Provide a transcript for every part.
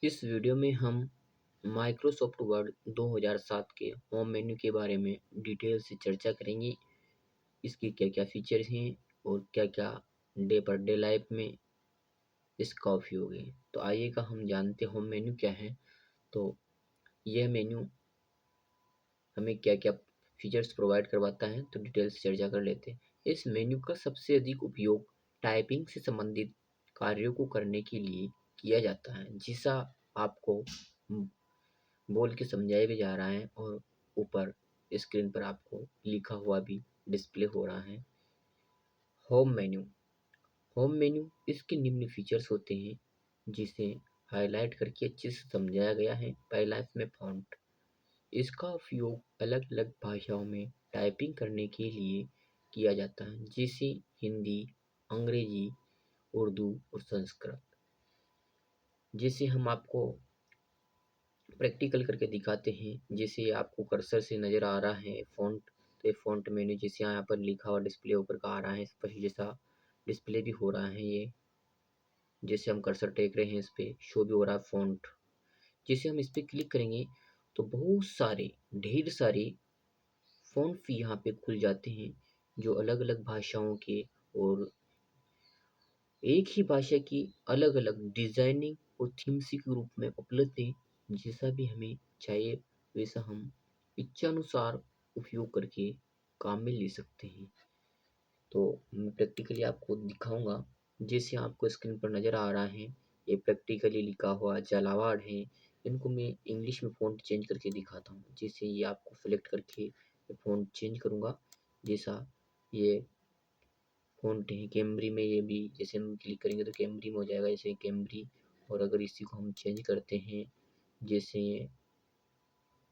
इस वीडियो में हम माइक्रोसॉफ्ट वर्ड 2007 के होम मेन्यू के बारे में डिटेल से चर्चा करेंगे। इसके क्या क्या फीचर्स हैं और क्या क्या डे पर डे लाइफ में इसका उपयोग है। तो आइएगा हम जानते हैं होम मेन्यू क्या है। तो यह मेन्यू हमें क्या क्या फीचर्स प्रोवाइड करवाता है, तो डिटेल से चर्चा कर लेते हैं। इस मेन्यू का सबसे अधिक उपयोग टाइपिंग से संबंधित कार्यों को करने के लिए किया जाता है, जिसा आपको बोल के समझाया भी जा रहा है और ऊपर स्क्रीन पर आपको लिखा हुआ भी डिस्प्ले हो रहा है। Home menu. होम मेन्यू इसके निम्न फीचर्स होते हैं, जिसे हाईलाइट करके अच्छे से समझाया गया है। पहला इसमें फ़ॉन्ट। इसका उपयोग अलग अलग भाषाओं में टाइपिंग करने के लिए किया जाता है, जैसे हिंदी, अंग्रेजी, उर्दू और संस्कृत। जैसे हम आपको प्रैक्टिकल करके दिखाते हैं। जैसे आपको कर्सर से नज़र आ रहा है फ़ॉन्ट, तो ये फ़ॉन्ट मेन्यू जैसे यहाँ पर लिखा हुआ डिस्प्ले ऊपर का आ रहा है, इस पर जैसा डिस्प्ले भी हो रहा है। ये जैसे हम कर्सर टेक रहे हैं, इस पे शो भी हो रहा है फ़ॉन्ट। जैसे हम इस पे क्लिक करेंगे तो बहुत सारे ढेर सारे फ़ॉन्ट भी यहाँ पे खुल जाते हैं, जो अलग अलग भाषाओं के और एक ही भाषा की अलग अलग डिज़ाइनिंग और थीम्स के रूप में उपलब्ध है। जैसा भी हमें चाहिए वैसा हम इच्छानुसार उपयोग करके काम में ले सकते हैं। तो मैं प्रैक्टिकली आपको दिखाऊंगा। जैसे आपको स्क्रीन पर नज़र आ रहा है, ये प्रैक्टिकली लिखा हुआ जालावाड़ है। इनको मैं इंग्लिश में फ़ॉन्ट चेंज करके दिखाता हूँ। जैसे ये आपको सेलेक्ट करके फ़ॉन्ट चेंज करूँगा। जैसा ये फ़ॉन्ट है कैमरी में, ये भी जैसे हम क्लिक करेंगे तो कैमरी में हो जाएगा, जैसे कैमरी। और अगर इसी को हम चेंज करते हैं, जैसे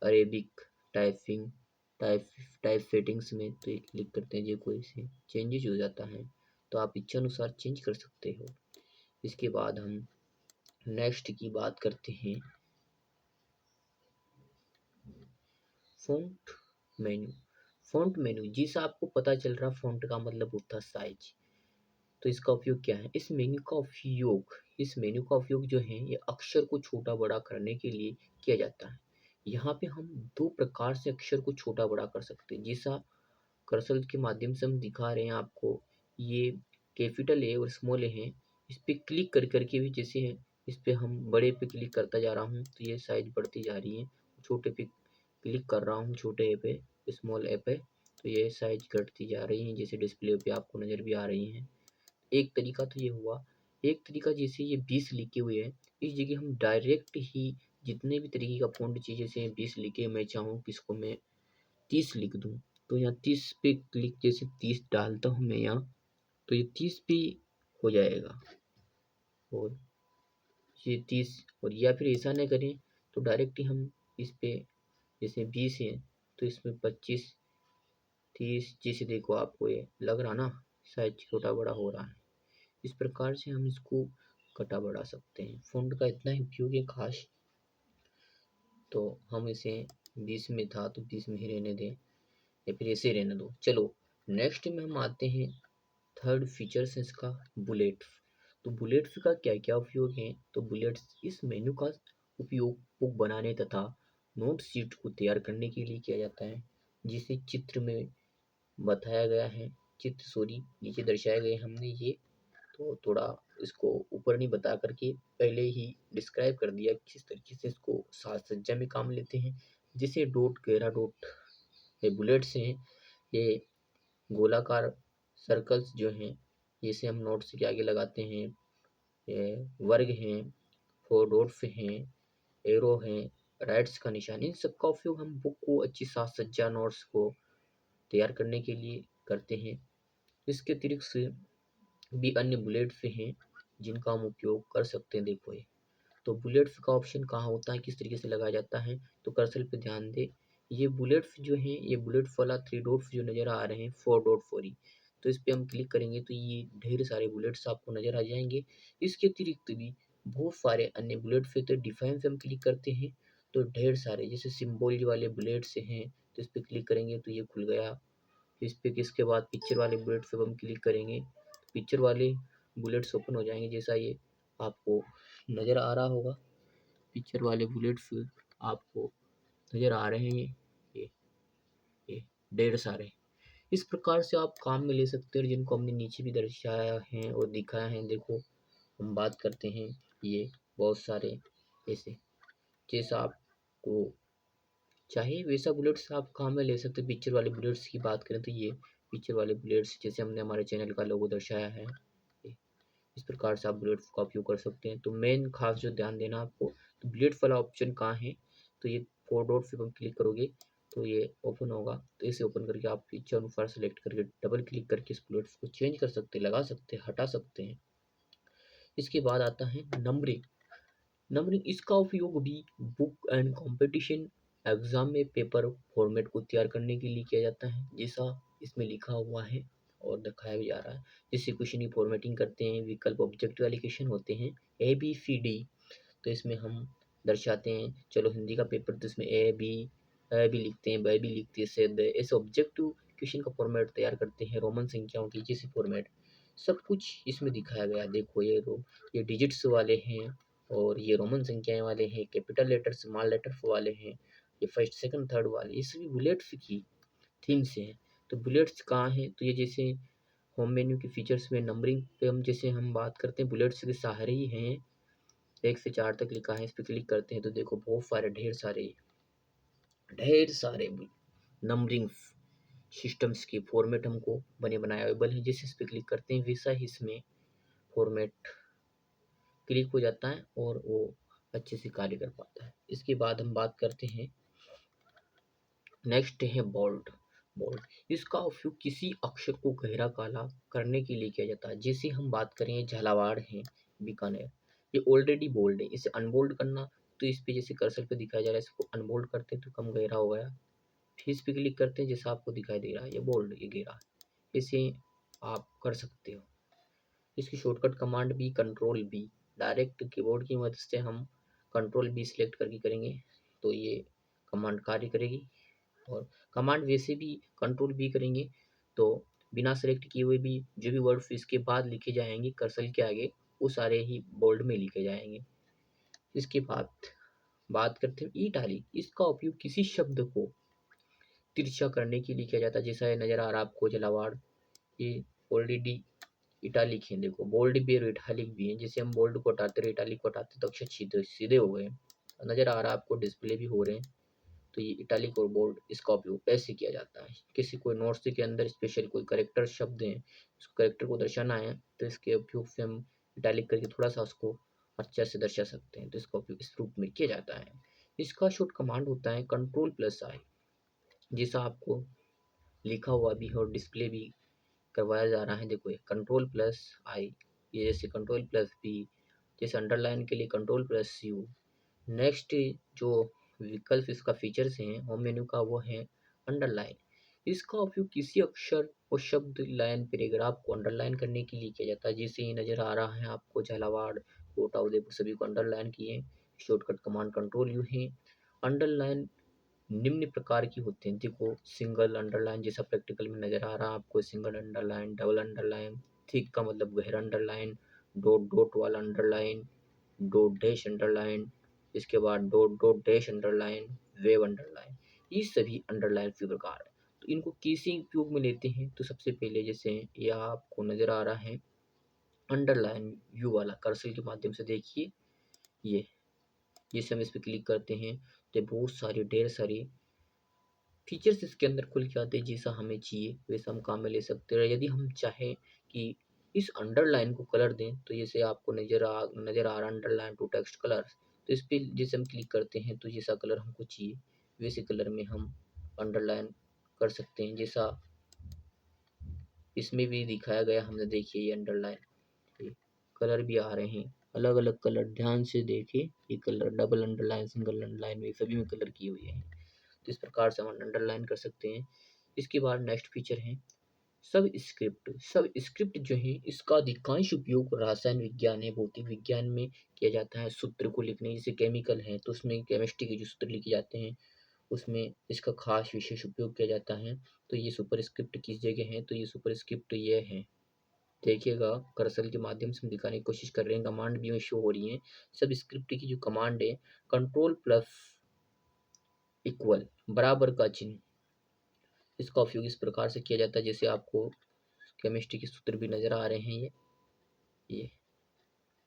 Arabic typing type type settings में, तो ये क्लिक करते हैं, जो कोई से चेंजेज हो जाता है, तो आप इच्छा अनुसार चेंज कर सकते हो। इसके बाद हम नेक्स्ट की बात करते हैं, फ़ॉन्ट मेन्यू। फ़ॉन्ट मेन्यू जिससे आपको पता चल रहा, फ़ॉन्ट का मतलब होता है साइज। तो इसका उपयोग क्या है? इस मेन्यू का उपयोग जो है, ये अक्षर को छोटा बड़ा करने के लिए किया जाता है। यहाँ पे हम दो प्रकार से अक्षर को छोटा बड़ा कर सकते हैं। जैसा कर्सर के माध्यम से हम दिखा रहे हैं आपको, ये कैपिटल ए और स्मॉल ए है। इस पे क्लिक कर करके भी, जैसे है इस पे हम बड़े पे क्लिक करता जा रहा हूँ तो ये साइज बढ़ती जा रही है। छोटे पे क्लिक कर रहा हूँ, छोटे ए पे, स्मॉल ए पे, तो ये साइज घटती जा रही है, जैसे डिस्प्ले पे आपको नज़र भी आ रही है। एक तरीका तो ये हुआ। एक तरीका, जैसे ये 20 लिखे हुए हैं, इस जगह हम डायरेक्ट ही जितने भी तरीके का फ़ॉन्ट चाहिए, जैसे 20 लिखे, मैं चाहूँ कि इसको मैं 30 लिख दूँ, तो यहाँ 30 पे क्लिक, जैसे 30 डालता हूँ मैं यहाँ, तो ये 30 पे हो जाएगा। और ये 30, और या फिर ऐसा ना करें तो डायरेक्ट ही हम इस पे, जैसे 20 है तो इसमें 25, 30, जैसे देखो आपको ये लग रहा ना, साइज छोटा बड़ा हो रहा है। इस प्रकार से हम इसको कटा बढ़ा सकते हैं। फ़ॉन्ट का इतना ही उपयोग है खास। तो हम इसे 20 में था तो 20 में ही रहने दें, या फिर ऐसे ही रहने दो। चलो नेक्स्ट में हम आते हैं, थर्ड फीचर्स है इसका, बुलेट्स। तो बुलेट्स का क्या क्या उपयोग है? तो बुलेट्स इस मेन्यू का उपयोग बुक बनाने तथा नोट शीट को तैयार करने के लिए किया जाता है, जिसे चित्र में बताया गया है। चित्र सॉरी नीचे दर्शाए गए हमने ये, तो थोड़ा इसको ऊपर नहीं बता करके पहले ही डिस्क्राइब कर दिया किस तरीके से इसको साज सज्जा में काम लेते हैं। जैसे डॉट, गहरा डॉट, ये बुलेट्स हैं, ये गोलाकार सर्कल्स जो हैं, जैसे हम नोट्स के आगे लगाते हैं, ये वर्ग हैं, फोर डॉट्स हैं, एरो हैं, राइट्स का निशान, इन सब का उपयोग हम बुक को अच्छी साज सज्जा, नोट्स को तैयार करने के लिए करते हैं। इसके अतिरिक्त से भी अन्य बुलेट्स हैं जिनका हम उपयोग कर सकते हैं। देखो ये, तो बुलेट्स का ऑप्शन कहाँ होता है, किस तरीके से लगाया जाता है, तो कर्सर पे ध्यान दे। ये बुलेट्स जो हैं, ये बुलेट वाला 3 डॉट्स जो नज़र आ रहे हैं, 4 डॉट 4 ही, तो इस पे हम क्लिक करेंगे तो ये ढेर सारे बुलेट्स आपको नज़र आ जाएंगे। इसके अतिरिक्त भी बहुत सारे अन्य बुलेट्स हैं। तो डिफाइन से हम क्लिक करते हैं तो ढेर सारे, जैसे सिम्बॉल वाले बुलेट्स हैं, तो इस पे क्लिक करेंगे तो ये खुल गया। इस पे किसके बाद पिक्चर वाले बुलेट्स पे हम क्लिक करेंगे, पिक्चर वाले बुलेट्स ओपन हो जाएंगे, जैसा ये आपको नज़र आ रहा होगा। पिक्चर वाले बुलेट्स आपको नज़र आ रहे हैं, ये ये ढेर सारे। इस प्रकार से आप काम में ले सकते हैं, जिनको हमने नीचे भी दर्शाया है और दिखाया है। देखो, हम बात करते हैं ये बहुत सारे ऐसे, जैसा आपको चाहिए वैसा बुलेट्स आप काम में ले सकते हैं। पिक्चर वाले बुलेट्स की बात करें तो ये पिक्चर वाले बुलेट्स, जैसे हमने हमारे चैनल का लोगो दर्शाया है, इस प्रकार से आप बुलेट्स का उपयोग कर सकते हैं। तो मेन खास जो ध्यान देना आपको, तो बुलेट वाला ऑप्शन कहाँ है, तो ये फोर डॉट पे क्लिक करोगे तो ये ओपन होगा। तो इसे ओपन करके आप इच्छा अनुसार सेलेक्ट करके डबल क्लिक करके इस बुलेट्स को चेंज कर सकते हैं, लगा सकते हैं, हटा सकते हैं। इसके बाद आता है नंबरिंग। नंबरिंग इसका उपयोग भी बुक एंड कंपटीशन एग्जाम में पेपर फॉर्मेट को तैयार करने के लिए किया जाता है, जैसा इसमें लिखा हुआ है और दिखाया भी जा रहा है। जैसे क्वेश्चन की फॉर्मेटिंग करते हैं, विकल्प ऑब्जेक्टिव एलिकेशन होते हैं ABCD, तो इसमें हम दर्शाते हैं। चलो हिंदी का पेपर तो इसमें ए बी लिखते हैं, ब भी लिखते हैं, से द, ऐसे ऑब्जेक्टिव क्वेश्चन का फॉर्मेट तैयार करते हैं रोमन संख्याओं की, जैसे फॉर्मेट सब कुछ इसमें दिखाया गया है। देखो ये डिजिट्स वाले हैं और ये रोमन संख्याएं वाले हैं, कैपिटल लेटर स्मॉल लेटर वाले हैं, ये फर्स्ट सेकंड थर्ड वाले, ये सभी बुलेट्स की थीम से हैं। तो बुलेट्स कहाँ हैं, तो ये जैसे होम मेन्यू के फीचर्स में नंबरिंग पे हम बात करते हैं, बुलेट्स के सहारे ही हैं। 1 से 4 तक लिखा है, इस पर क्लिक करते हैं तो देखो बहुत सारे ढेर सारे नंबरिंग सिस्टम्स के फॉर्मेट हमको बने बनाए अवेलेबल हैं। जिस इस पर क्लिक करते हैं वैसा ही इसमें फॉर्मेट क्लिक हो जाता है और वो अच्छे से कार्य कर पाता है। इसके बाद हम बात करते हैं, नेक्स्ट है बोल्ड। बोल्ड इसका उपयोग किसी अक्षर को गहरा काला करने के लिए किया जाता है। जैसे हम बात करें झालावाड़ है, बीकानेर, ये ऑलरेडी बोल्ड है, इसे अनबोल्ड करना, तो इस पे जैसे कर्सर पे दिखाया जा रहा है, इसको अनबोल्ड करते हैं तो कम गहरा हो गया। फिर इस पे क्लिक करते हैं, जैसा आपको दिखाई दे रहा है ये बोल्ड, ये गहरा, इसे आप कर सकते हो। इसकी शॉर्टकट कमांड भी कंट्रोल बी, डायरेक्ट कीबोर्ड की मदद से हम कंट्रोल बी सिलेक्ट करके करेंगे तो ये कमांड कार्य करेगी। और कमांड वैसे भी कंट्रोल बी करेंगे तो बिना सेलेक्ट किए हुए भी जो भी वर्ड इसके बाद लिखे जाएंगे कर्सर के आगे, वो सारे ही बोल्ड में लिखे जाएंगे। इसके बाद बात करते हैं इटालिक। इसका उपयोग किसी शब्द को तिरछा करने के लिए किया जाता है। जैसा ये नजर आ रहा है आपको जलावाड़, ये ऑलरेडी इटालिक है। देखो बोल्ड भी और इटालिक भी है, जैसे हम बोल्ड को हटाते और इटालिक को हटाते तो अक्षर सीधे सीधे हो गए, नजर आ रहा है आपको, डिस्प्ले भी हो रहे हैं। तो ये इटालिक और बोल्ड इसका उपयोग ऐसे किया जाता है। किसी कोई नोट्स के अंदर स्पेशल कोई करेक्टर शब्द है, उस करेक्टर को दर्शाना है तो इसके उपयोग से हम इटालिक करके थोड़ा सा उसको अच्छे से दर्शा सकते हैं, तो इसका उपयोग इस रूप में किया जाता है। इसका शॉर्ट कमांड होता है कंट्रोल+I, जैसा आपको लिखा हुआ भी है और डिस्प्ले भी करवाया जा रहा है। देखो ये कंट्रोल+I, ये जैसे कंट्रोल+V, जैसे अंडरलाइन के लिए कंट्रोल+U। नेक्स्ट जो विकल्प इसका फीचर्स हैं होम मेन्यू का, वो है अंडरलाइन। इसका उपयोग किसी अक्षर और शब्द लाइन पैराग्राफ को अंडरलाइन करने के लिए किया जाता है। जैसे ये नजर आ रहा है आपको झालावाड़, कोटा, उदयपुर सभी को अंडरलाइन किए। शॉर्टकट कमांड कंट्रोल यू है। अंडरलाइन निम्न प्रकार की होते हैं, देखो सिंगल अंडरलाइन, जैसा प्रैक्टिकल में नजर आ रहा है आपको, single underline, double underline, thick का मतलब गहरा अंडरलाइन, डॉट डॉट वाला अंडरलाइन, डॉट डैश अंडरलाइन, इसके बाद dot dot dash underline, wave underline, ये सभी अंडरलाइन के प्रकार है। तो इनको किसी उपयोग में लेते हैं, तो सबसे पहले जैसे ये आपको नजर आ रहा है अंडरलाइन यू वाला, कर्सर के माध्यम से देखिए, ये जैसे हम इस पर क्लिक करते हैं तो बहुत सारी ढेर सारी फीचर्स इसके अंदर खुल के आते हैं। जैसा हमें चाहिए वैसा हम काम में ले सकते हैं। यदि हम चाहें कि इस अंडरलाइन को कलर दें, तो जैसे आपको नज़र आ रहा अंडरलाइन टू टेक्स्ट कलर, तो इस पर जैसे हम क्लिक करते हैं तो जैसा कलर हमको चाहिए वैसे कलर में हम अंडरलाइन कर सकते हैं। जैसा इसमें भी दिखाया गया हमने, देखिए ये अंडरलाइन कलर भी आ रहे हैं, अलग अलग कलर, ध्यान से देखिए, ये colour double underline, single underline में सभी में कलर किए हुए हैं। तो इस प्रकार से हम अंडरलाइन कर सकते हैं। इसके बाद नेक्स्ट फीचर है सब स्क्रिप्ट। सब स्क्रिप्ट जो है इसका अधिकांश उपयोग रसायन विज्ञान है, भौतिक विज्ञान में किया जाता है। सूत्र को लिखने, जैसे केमिकल है तो उसमें केमिस्ट्री के जो सूत्र लिखे जाते हैं उसमें इसका खास विशेष उपयोग किया जाता है। तो ये सुपर स्क्रिप्ट किस जगह है, तो ये सुपर स्क्रिप्ट ये है देखिएगा कर्सर के माध्यम से हम दिखाने की कोशिश कर रहे हैं, कमांड भी में शो हो रही है। सब स्क्रिप्ट की जो कमांड है, कंट्रोल प्लस इक्वल बराबर का चिन्ह, इसका उपयोग इस प्रकार से किया जाता है जैसे आपको केमिस्ट्री के सूत्र भी नजर आ रहे हैं। ये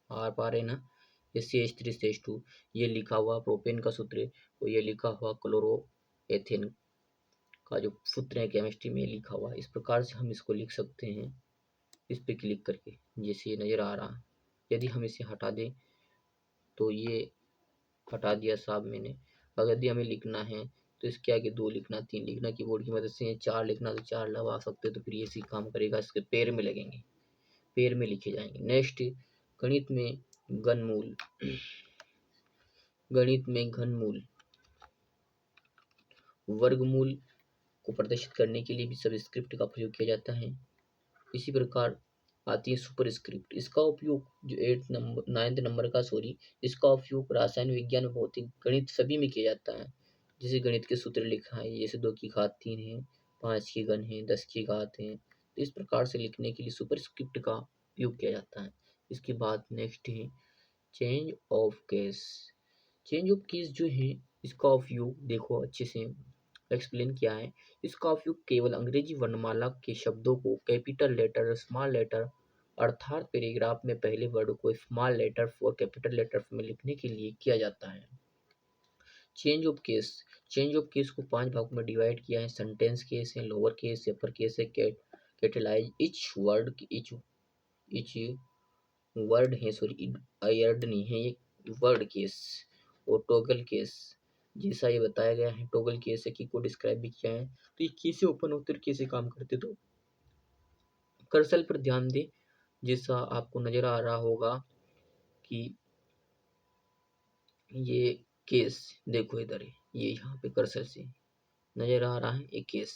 आ पा रहे हैं ना, ये CH3CH2, ये लिखा हुआ प्रोपेन का सूत्र है, और ये लिखा हुआ क्लोरो एथेन का जो सूत्र है केमिस्ट्री में लिखा हुआ है। इस प्रकार से हम इसको लिख सकते हैं, इस पे क्लिक करके, जैसे ये नज़र आ रहा है। यदि हम इसे हटा दें तो ये हटा दिया साहब मैंने। अगर यदि हमें लिखना है तो इसके आगे 2 लिखना, 3 लिखना, कीबोर्ड की मदद से 4 लिखना तो 4 लगा सकते हो, तो फिर ये सी काम करेगा। इसके पैर में लगेंगे, पैर में लिखे जाएंगे। नेक्स्ट, गणित में घनमूल, गणित में घनमूल वर्गमूल को प्रदर्शित करने के लिए भी सब स्क्रिप्ट का प्रयोग किया जाता है। इसी प्रकार आती है सुपर स्क्रिप्ट। इसका उपयोग जो 9th नंबर का इसका उपयोग रासायन विज्ञान, भौतिक, गणित सभी में किया जाता है। जैसे गणित के सूत्र लिखा है, जैसे 2 की घात 3 है, 5 की घन है, 10 की घात है, तो इस प्रकार से लिखने के लिए सुपर स्क्रिप्ट का उपयोग किया जाता है। इसके बाद नेक्स्ट है change of case. Change of keys जो है, इसका उपयोग देखो अच्छे से एक्सप्लेन किया है। इसका उपयोग केवल अंग्रेजी वर्णमाला के शब्दों को कैपिटल लेटर, स्मॉल लेटर, अर्थात पैराग्राफ में पहले वर्ड को स्मॉल लेटर और कैपिटल लेटर में लिखने के लिए किया जाता है। Change of case, change of case को 5 भागों में डिवाइड किया है। सेंटेंस केस है, लोअर केस है, अपर केस है, catalyse etch word, etch word है, सॉरी वर्ड नहीं है ये, वर्ड केस और टॉगल केस। जैसा ये बताया गया है, टॉगल केस है, की को डिस्क्राइब भी किया है। तो ये कैसे ओपन होते और कैसे काम करते, तो कर्सर पर ध्यान दें। जैसा आपको नजर आ रहा होगा कि ये केस देखो इधर है, ये यहाँ पे कर्सर से नजर आ रहा है एक केस।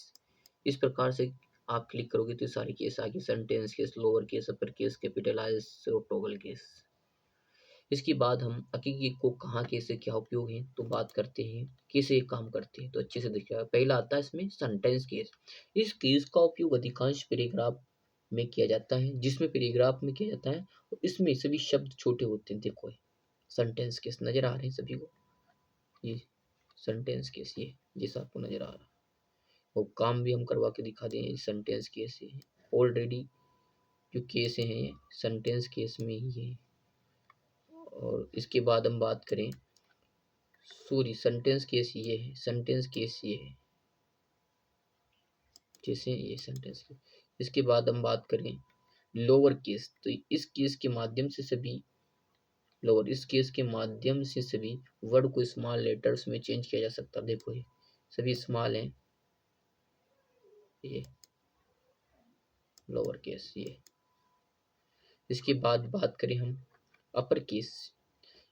इस प्रकार से आप क्लिक करोगे तो सारी केस आगे, sentence case, lower case, upper case, capitalize और टॉगल केस। इसके बाद हम हकीकी को कहाँ कैसे क्या उपयोग है तो बात करते हैं, कैसे काम करते हैं, तो अच्छे से देखिएगा। पहला आता है इसमें सेंटेंस केस। इस केस का उपयोग अधिकांश पैराग्राफ में किया जाता है, जिसमें पैराग्राफ में किया जाता है और इसमें सभी शब्द छोटे होते हैं। देखो सेंटेंस केस नजर आ रहे हैं सभी को, ये सेंटेंस केस, ये जैसा आपको नजर आ रहा है। और काम भी हम करवा के दिखा दें, सेंटेंस केस है ऑलरेडी, जो केस हैं सेंटेंस केस में ही है। और इसके बाद हम बात करें, सॉरी सेंटेंस केस ये है, सेंटेंस केस ये है, जैसे ये सेंटेंस केस। इसके बाद हम बात करें लोअर केस, तो इस केस के माध्यम से सभी लोअर, इस केस के माध्यम से सभी वर्ड को स्मॉल लेटर्स में चेंज किया जा सकता है। देखो ये सभी स्मॉल हैं, ये लोअर केस ये। इसके बाद बात करें हम अपर केस,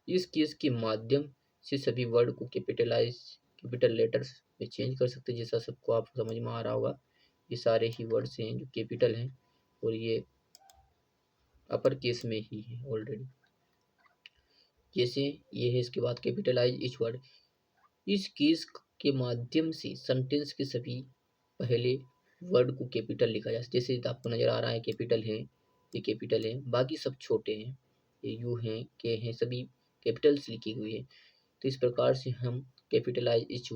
इस केस के माध्यम से सभी वर्ड को कैपिटल लेटर्स में चेंज कर सकते हैं। जैसा सबको आप समझ में आ रहा होगा, ये सारे ही वर्ड्स हैं जो कैपिटल हैं और ये अपर केस में ही है ऑलरेडी। जैसे ये है, इसके बाद कैपिटलाइज इच वर्ड, इस केस के माध्यम से सेंटेंस के सभी पहले वर्ड को कैपिटल लिखा जा सकता है। जैसे आपको नजर आ रहा है कैपिटल है, ये कैपिटल है, बाकी सब छोटे हैं, ये यू हैं, के हैं, सभी कैपिटल्स लिखी हुई है। तो इस प्रकार से हम कैपिटलाइज इच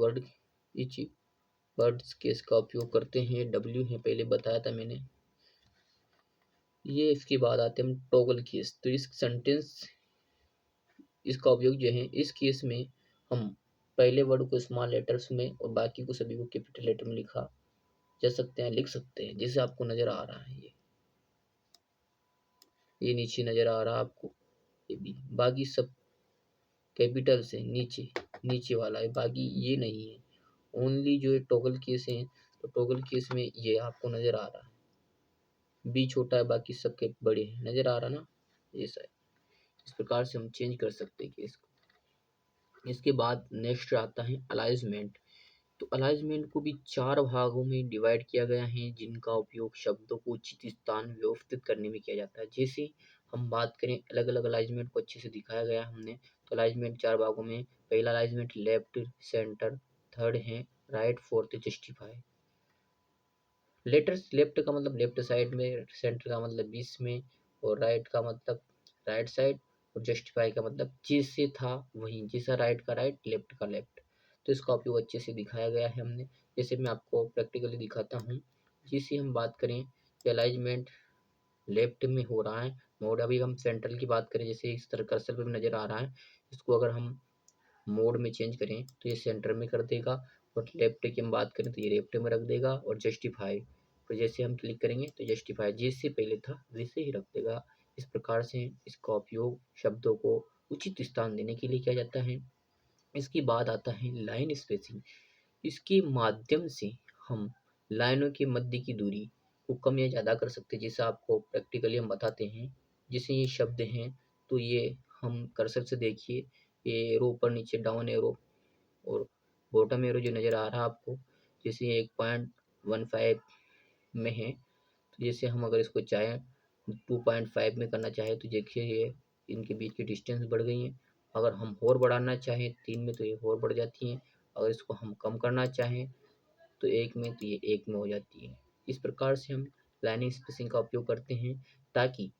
वर्ड्स केस का उपयोग करते हैं। डब्ल्यू है, पहले बताया था मैंने ये। इसके बाद आते हैं हम टॉगल केस, तो इस सेंटेंस, इसका उपयोग जो है इस केस में हम पहले वर्ड को स्मॉल लेटर्स में और बाकी को सभी को कैपिटल लेटर में लिखा जा सकते हैं, लिख सकते हैं। जैसे आपको नजर आ रहा है, ये नीचे नजर आ रहा है आपको, ये भी बाकी सब कैपिटल से नीचे, नीचे वाला है, बाकी ये नहीं है। ओनली जो है टॉगल केस है, तो टॉगल केस में ये आपको नजर आ रहा है, बी छोटा है, बाकी सब के बड़े हैं, नजर आ रहा ना, ऐसा है। इस प्रकार से हम चेंज कर सकते हैं केस को। इसके बाद नेक्स्ट आता है अलाइजमेंट। तो अलाइजमेंट को भी 4 भागों में डिवाइड किया गया है, जिनका उपयोग शब्दों को उचित स्थान व्यवस्थित करने में किया जाता है। जैसे हम बात करें, अलग अलग अलाइजमेंट को अच्छे से दिखाया गया हमने। तो अलाइजमेंट 4 भागों में, पहला अलाइजमेंट लेफ्ट सेंटर, थर्ड है right, fourth justify. Letters left का मतलब लेफ्ट साइड में, सेंटर का मतलब बीच में, और राइट का मतलब राइट साइड, और जस्टिफाई का मतलब जैसे था वहीं, जैसा राइट का राइट, लेफ्ट का लेफ्ट। तो इसका उपयोग अच्छे से दिखाया गया है हमने। जैसे मैं आपको प्रैक्टिकली दिखाता हूँ। जिसे हम बात करें, अलाइनमेंट लेफ्ट में हो रहा है मोड। अभी हम सेंट्रल की बात करें, जैसे इस तरह कर्सर पे भी नजर आ रहा है, इसको अगर हम मोड में चेंज करें तो ये सेंटर में कर देगा, और लेफ्ट की हम बात करें तो ये लेफ्ट में रख देगा, और जस्टिफाई तो जैसे हम क्लिक करेंगे तो जस्टिफाई जैसे पहले था वैसे ही रख देगा। इस प्रकार से इसका उपयोग शब्दों को उचित स्थान देने के लिए किया जाता है। इसके बाद आता है लाइन स्पेसिंग। इसके माध्यम से हम लाइनों के मध्य की दूरी को कम या ज़्यादा कर सकते हैं, जैसे आपको प्रैक्टिकली हम बताते हैं। जैसे ये शब्द हैं तो ये हम कर्सर से देखिए, ये एरो ऊपर नीचे डाउन एरो और बॉटम एरो जो नज़र आ रहा है आपको, जैसे ये 1.15 में है, तो जैसे हम अगर इसको चाहें 2.5 में करना चाहें तो देखिए ये इनके बीच की डिस्टेंस बढ़ गई है। अगर हम और बढ़ाना चाहें 3 में तो ये और बढ़ जाती हैं। अगर इसको हम कम करना चाहें तो 1 में तो ये 1 में हो जाती है। इस प्रकार से हम लाइनिंग स्पेसिंग का उपयोग करते हैं, ताकि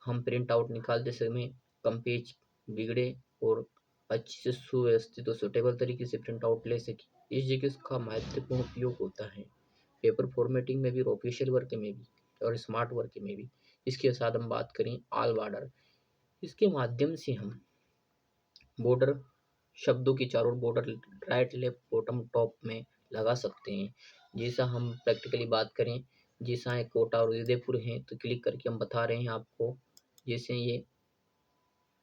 हम प्रिंट आउट निकालते समय कम पेज बिगड़े और अच्छे से सुव्यवस्थित और सूटेबल तरीके से प्रिंट आउट ले सकें। इस जगह इसका महत्वपूर्ण उपयोग होता है पेपर फॉर्मेटिंग में भी, और ऑफिशियल वर्क में भी, और स्मार्ट वर्क में भी। इसके साथ हम बात करें ऑल बॉर्डर। इसके माध्यम से हम बॉर्डर, शब्दों के चारों border right left bottom top में लगा सकते हैं। जैसा हम प्रैक्टिकली बात करें, जैसा है कोटा और उदयपुर हैं तो क्लिक करके हम बता रहे हैं आपको। जैसे ये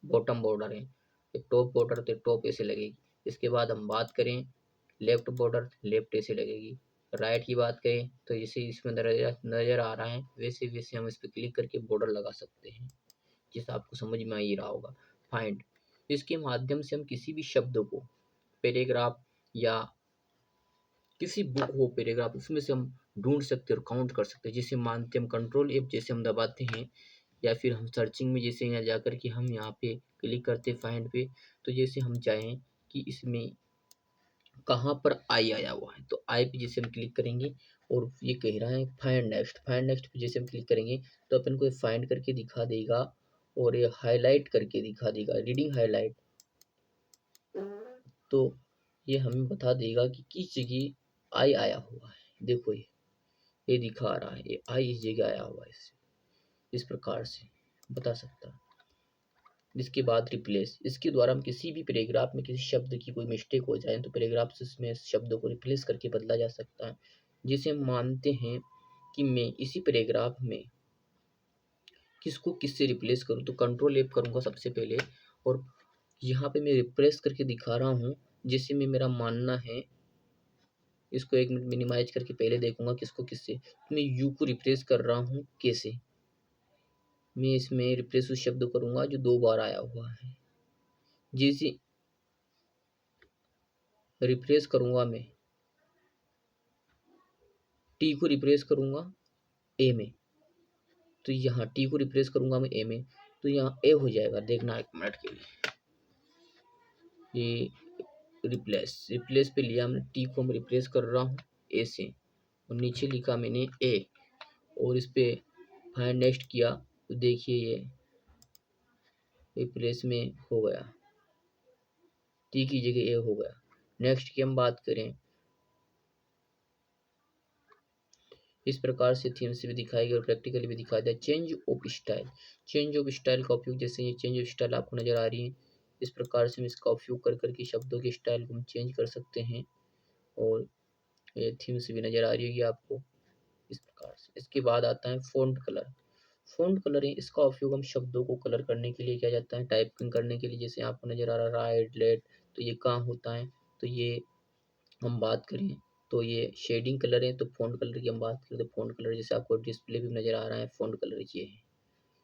बॉटम बॉर्डर है, ये टॉप बॉर्डर तो टॉप ऐसे लगेगी। इसके बाद हम बात करें लेफ्ट बॉर्डर, लेफ्ट ऐसे लगेगी। राइट की बात करें तो जैसे इसमें नजर आ रहा है वैसे वैसे हम इस पर क्लिक करके बॉर्डर लगा सकते हैं, जिससे आपको समझ में आ ही रहा होगा। फाइंड, इसके माध्यम से हम किसी भी शब्द को, पैराग्राफ या किसी बुक हो पैराग्राफ, उसमें से हम ढूंढ सकते हैं और काउंट कर सकते हैं। जैसे मानते हम कंट्रोल एफ जैसे हम दबाते हैं, या फिर हम सर्चिंग में जैसे यहाँ जाकर के हम यहाँ पे क्लिक करते हैं फाइंड पे, तो जैसे हम चाहें कि इसमें कहाँ पर आई आया हुआ है तो आई पे जैसे हम क्लिक करेंगे, और ये कह रहा है फाइंड नेक्स्ट, फाइंड नेक्स्ट पे जैसे हम क्लिक करेंगे तो अपन को ये फाइंड करके दिखा देगा, और ये हाईलाइट करके दिखा देगा, रीडिंग हाईलाइट। तो ये हमें बता देगा कि किस जगह आई आया हुआ है। देखो ये दिखा रहा है, ये आई इस जगह आया हुआ है, इस प्रकार से बता सकता है। इसके बाद रिप्लेस, इसके द्वारा हम किसी भी पैराग्राफ में किसी शब्द की कोई मिस्टेक हो जाए तो पैराग्राफ से इसमें शब्दों को रिप्लेस करके बदला जा सकता है। जिसे हम मानते हैं कि मैं इसी पैराग्राफ में किसको किससे रिप्लेस करूँ, तो कंट्रोल एफ करूँगा सबसे पहले, और यहाँ पे मैं रिप्लेस करके दिखा रहा हूँ। जिससे में मेरा मानना है, इसको 1 मिनट मिनिमाइज करके पहले देखूंगा किसको किससे, तो मैं यू को रिप्लेस कर रहा हूँ कैसे, मैं इसमें रिप्लेस उस शब्द करूंगा जो 2 बार आया हुआ है। जैसे रिप्लेस करूंगा मैं टी को रिप्लेस करूंगा ए में, तो यहाँ टी को रिप्लेस करूंगा मैं ए में, तो यहाँ ए हो जाएगा। देखना 1 मिनट के लिए, ये रिप्लेस रिप्लेस पे लिया हमने, टी को मैं रिप्लेस कर रहा हूँ ए से, और नीचे लिखा मैंने ए, और इस पे फाइंड नेक्स्ट किया तो देखिए ये रिप्लेस में हो गया, टी की जगह ए हो गया। नेक्स्ट की हम बात करें, इस प्रकार से थीम से भी दिखाई गई और प्रैक्टिकली भी दिखाया जाए। Change of style, change of style का उपयोग, जैसे ये चेंज ऑफ स्टाइल आपको नजर आ रही है, इस प्रकार से हम इसका उपयोग कर करके शब्दों के स्टाइल को हम चेंज कर सकते हैं। और ये थीम से भी नजर आ रही होगी आपको इस प्रकार से। इसके बाद आता है फ़ॉन्ट कलर। फ़ॉन्ट कलरिंग, इसका उपयोग हम शब्दों को कलर करने के लिए किया जाता है, टाइपिंग करने के लिए। जैसे आपको नजर आ रहा है राइट लेफ्ट, तो ये कहाँ होता है, तो ये हम बात करें तो ये शेडिंग कलर है। तो फ़ॉन्ट कलर की हम बात करें तो फ़ॉन्ट कलर जैसे आपको डिस्प्ले भी नज़र आ रहा है, फ़ॉन्ट कलर ये है।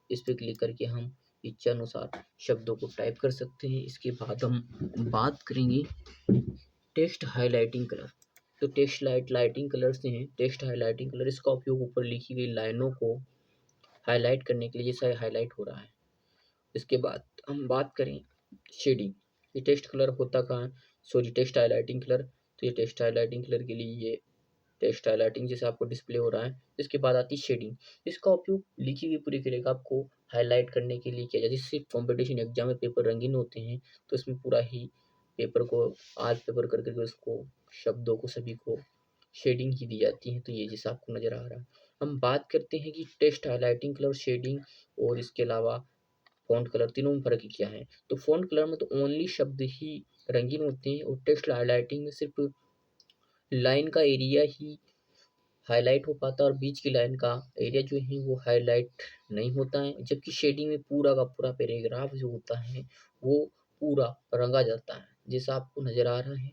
इस पे क्लिक करके हम इच्छा अनुसार शब्दों को टाइप कर सकते हैं। इसके बाद हम बात करेंगे टेक्स्ट हाइलाइटिंग कलर। तो टेक्स्ट लाइटिंग कलर से हैं, टेक्स्ट हाइलाइटिंग कलर, इसका उपयोग ऊपर लिखी गई लाइनों को हाईलाइट करने के लिए, जैसा हाईलाइट हो रहा है। इसके बाद हम बात करें शेडिंग, ये टेक्स्ट कलर होता कहाँ है, सॉरी टेक्स्ट हाइलाइटिंग कलर, तो ये टेक्स्ट हाइलाइटिंग कलर के लिए ये टेक्स्ट हाइलाइटिंग जैसे आपको डिस्प्ले हो रहा है। इसके बाद आती है शेडिंग। इसका उपयोग लिखी हुई पूरी क्रिया आपको हाइलाइट करने के लिए किया जाता है। जैसे कॉम्पिटिशन एग्जाम में पेपर रंगीन होते हैं, तो इसमें पूरा ही पेपर को आर्ट पेपर कर करके उसको शब्दों को सभी को शेडिंग की दी जाती है। तो ये जैसा आपको नज़र आ रहा है। हम बात करते हैं कि टेक्स्ट हाइलाइटिंग कलर, शेडिंग और इसके अलावा फ़ॉन्ट कलर, तीनों में फ़र्क क्या है। तो फ़ॉन्ट कलर में तो ओनली शब्द ही रंगीन होते हैं और टेक्स्ट हाइलाइटिंग में सिर्फ लाइन का एरिया ही हाइलाइट हो पाता है और बीच की लाइन का एरिया जो है वो हाइलाइट नहीं होता है। जबकि शेडिंग में पूरा का पूरा पैराग्राफ जो होता है वो पूरा रंगा जाता है, जैसा आपको नज़र आ रहा है।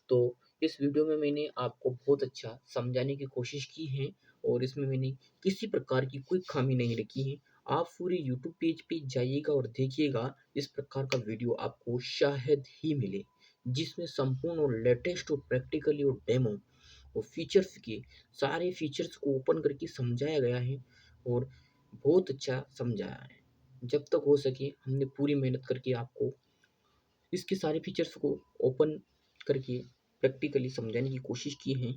तो इस वीडियो में मैंने आपको बहुत अच्छा समझाने की कोशिश की है और इसमें मैंने किसी प्रकार की कोई खामी नहीं रखी है। आप पूरे यूट्यूब पेज पे जाइएगा और देखिएगा, इस प्रकार का वीडियो आपको शायद ही मिले, जिसमें संपूर्ण और लेटेस्ट और प्रैक्टिकली और डेमो और फीचर्स के सारे फीचर्स को ओपन करके समझाया गया है और बहुत अच्छा समझाया है। जब तक हो सके हमने पूरी मेहनत करके आपको इसके सारे फीचर्स को ओपन करके प्रैक्टिकली समझाने की कोशिश की है।